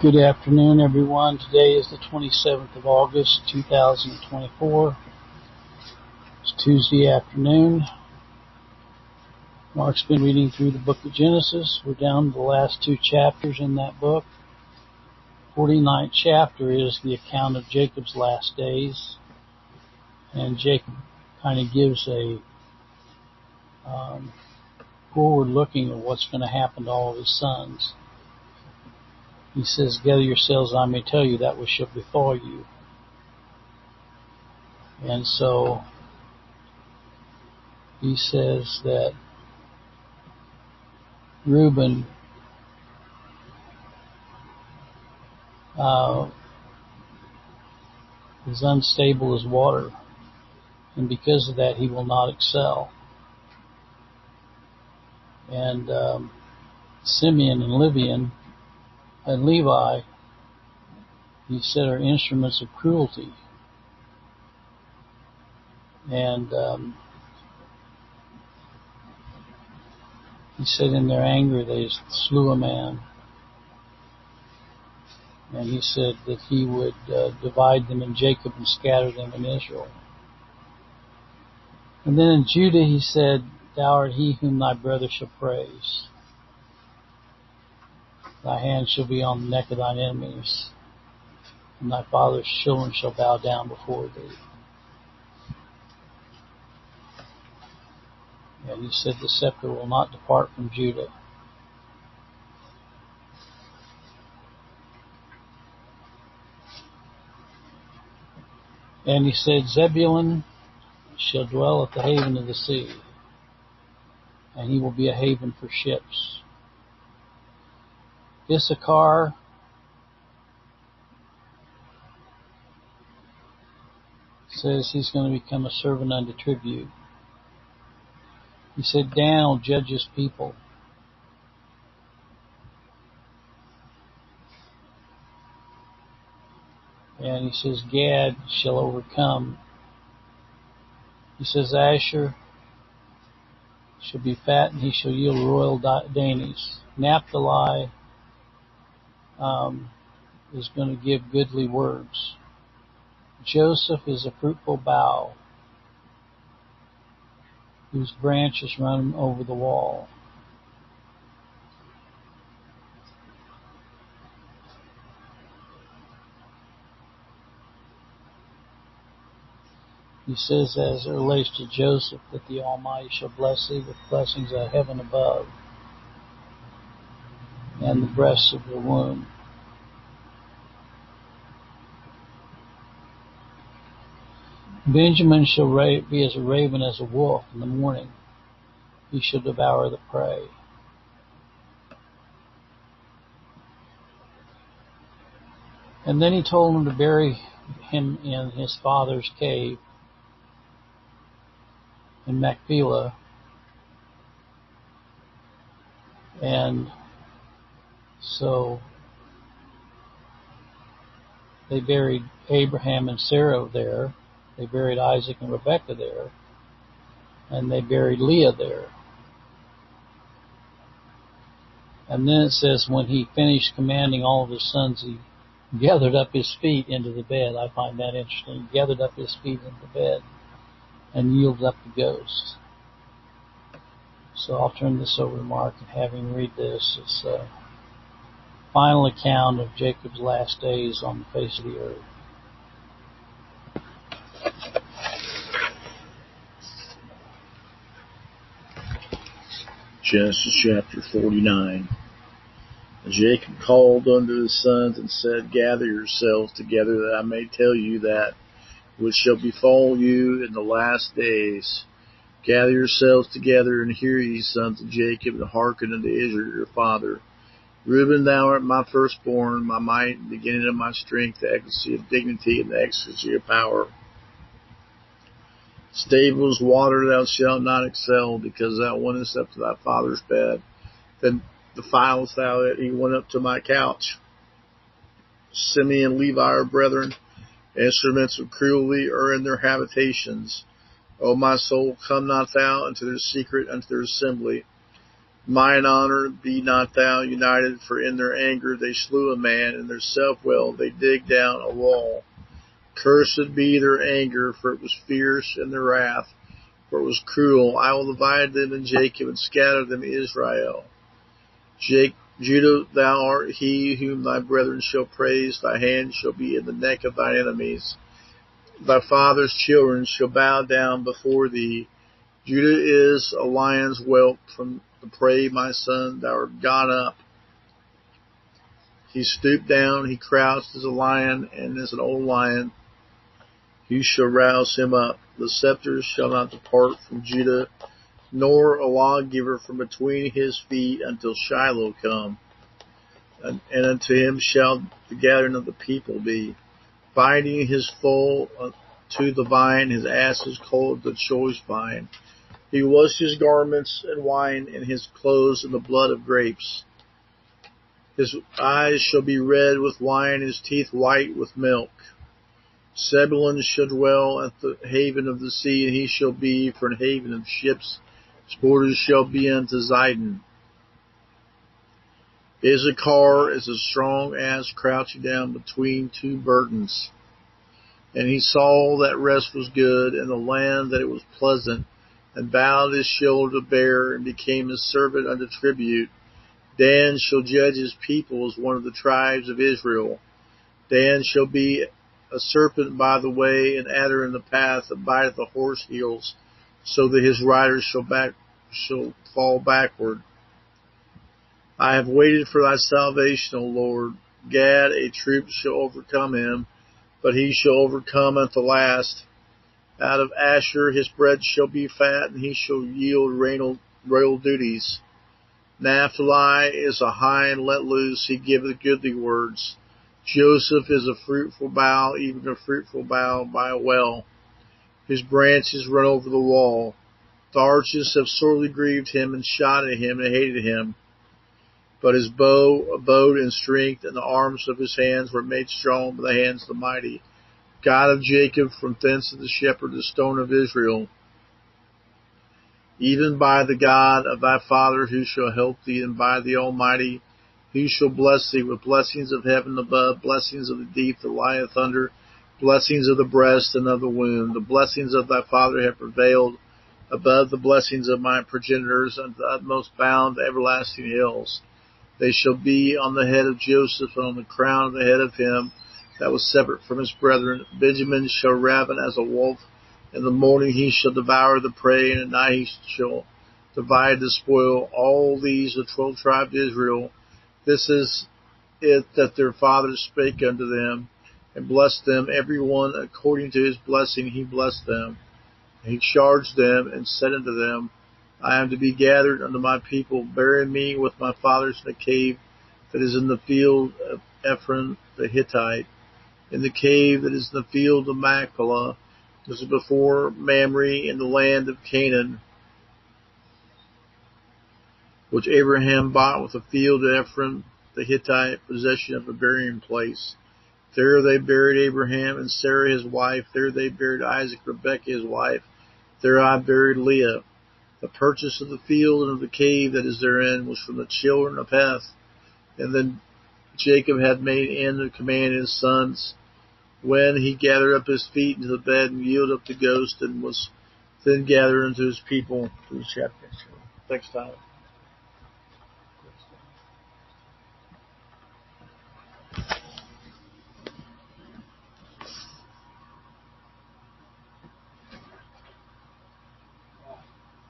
Good afternoon, everyone. Today is the 27th of August, 2024. It's Tuesday afternoon. Mark's been reading through the book of Genesis. We're down to the last two chapters in that book. 49th chapter is the account of Jacob's last days. And Jacob kind of gives a forward looking at what's going to happen to all of his sons. He says, "Gather yourselves, I may tell you that which shall befall you." And so he says that Reuben is unstable as water, and because of that he will not excel. And Simeon and Levi, he said, are instruments of cruelty. And he said in their anger they slew a man. And he said that he would divide them in Jacob and scatter them in Israel. And then in Judah he said, "Thou art he whom thy brother shall praise. Thy hand shall be on the neck of thine enemies, and thy father's children shall bow down before thee." And he said, "The scepter will not depart from Judah." And he said, "Zebulun shall dwell at the haven of the sea, and he will be a haven for ships. Issachar says he's going to become a servant unto tribute." He said, "Dan will judge his people." And he says, "Gad shall overcome." He says, "Asher shall be fat, and he shall yield royal dainties." Naphtali is going to give goodly words. Joseph is a fruitful bough whose branches run over the wall. He says, as it relates to Joseph, that the Almighty shall bless thee with blessings of heaven above and the breasts of your womb. Benjamin shall be as a raven, as a wolf in the morning. He shall devour the prey. And then he told him to bury him in his father's cave in Machpelah. And so they buried Abraham and Sarah there. They buried Isaac and Rebekah there. And they buried Leah there. And then it says, when he finished commanding all of his sons, he gathered up his feet into the bed. I find that interesting. He gathered up his feet into the bed and yielded up the ghost. So I'll turn this over to Mark and have him read this. It's a final account of Jacob's last days on the face of the earth. Genesis chapter 49. And Jacob called unto his sons and said, "Gather yourselves together, that I may tell you that which shall befall you in the last days. Gather yourselves together, and hear, ye sons of Jacob, and hearken unto Israel your father. Reuben, thou art my firstborn, my might, the beginning of my strength, the excellency of dignity, and the excellency of power. Stables, water thou shalt not excel, because thou wentest up to thy father's bed. Then defilest thou that he went up to my couch. Simeon and Levi are brethren. Instruments of cruelty are in their habitations. O my soul, come not thou into their secret, unto their assembly. Mine honor, be not thou united, for in their anger they slew a man, in their self-will they digged down a wall. Cursed be their anger, for it was fierce, and their wrath, for it was cruel. I will divide them in Jacob, and scatter them in Israel. Judah, thou art he whom thy brethren shall praise, thy hand shall be in the neck of thine enemies. Thy father's children shall bow down before thee. Judah is a lion's whelp from the prey, my son, thou art gone up. He stooped down, he crouched as a lion, and as an old lion, you shall rouse him up. The scepter shall not depart from Judah, nor a lawgiver from between his feet until Shiloh come. And unto him shall the gathering of the people be, binding his foal to the vine, his asses cold the choice vine. He washed his garments in wine, and his clothes in the blood of grapes. His eyes shall be red with wine, his teeth white with milk. Zebulun shall dwell at the haven of the sea, and he shall be for an haven of ships. His borders shall be unto Zidon. Issachar is a strong ass crouching down between two burdens. And he saw that rest was good, and the land that it was pleasant, and bowed his shoulder to bear, and became his servant unto tribute. Dan shall judge his people as one of the tribes of Israel. Dan shall be a serpent by the way, an adder in the path that biteth the horse heels, so that his riders shall fall backward. I have waited for thy salvation, O Lord. Gad, a troop shall overcome him, but he shall overcome at the last. Out of Asher his bread shall be fat, and he shall yield royal duties. Naphtali is a hind let loose, he giveth goodly words. Joseph is a fruitful bough, even a fruitful bough by a well. His branches run over the wall. The archers have sorely grieved him, and shot at him, and hated him. But his bow abode in strength, and the arms of his hands were made strong by the hands of the mighty. God of Jacob, from thence of the shepherd, the stone of Israel. Even by the God of thy father, who shall help thee, and by the Almighty, who shall bless thee with blessings of heaven above, blessings of the deep that lieth under, blessings of the breast and of the womb. The blessings of thy father have prevailed above the blessings of my progenitors unto the utmost bound, the everlasting hills. They shall be on the head of Joseph, and on the crown of the head of him that was separate from his brethren. Benjamin shall raven as a wolf. In the morning he shall devour the prey, and at night he shall divide the spoil. All these the 12 tribes of Israel. This is it that their fathers spake unto them, and blessed them, every one according to his blessing he blessed them. And he charged them, and said unto them, I am to be gathered unto my people. Bury me with my fathers in a cave that is in the field of Ephron the Hittite, in the cave that is in the field of Machpelah. This is before Mamre in the land of Canaan, which Abraham bought with the field of Ephron the Hittite, possession of a burying place. There they buried Abraham and Sarah his wife. There they buried Isaac, Rebekah his wife. There I buried Leah. The purchase of the field and of the cave that is therein was from the children of Heth. And then Jacob had made end of command his sons, when he gathered up his feet into the bed and yielded up the ghost, and was then gathered unto his people. To the chapter. Thanks, Tyler.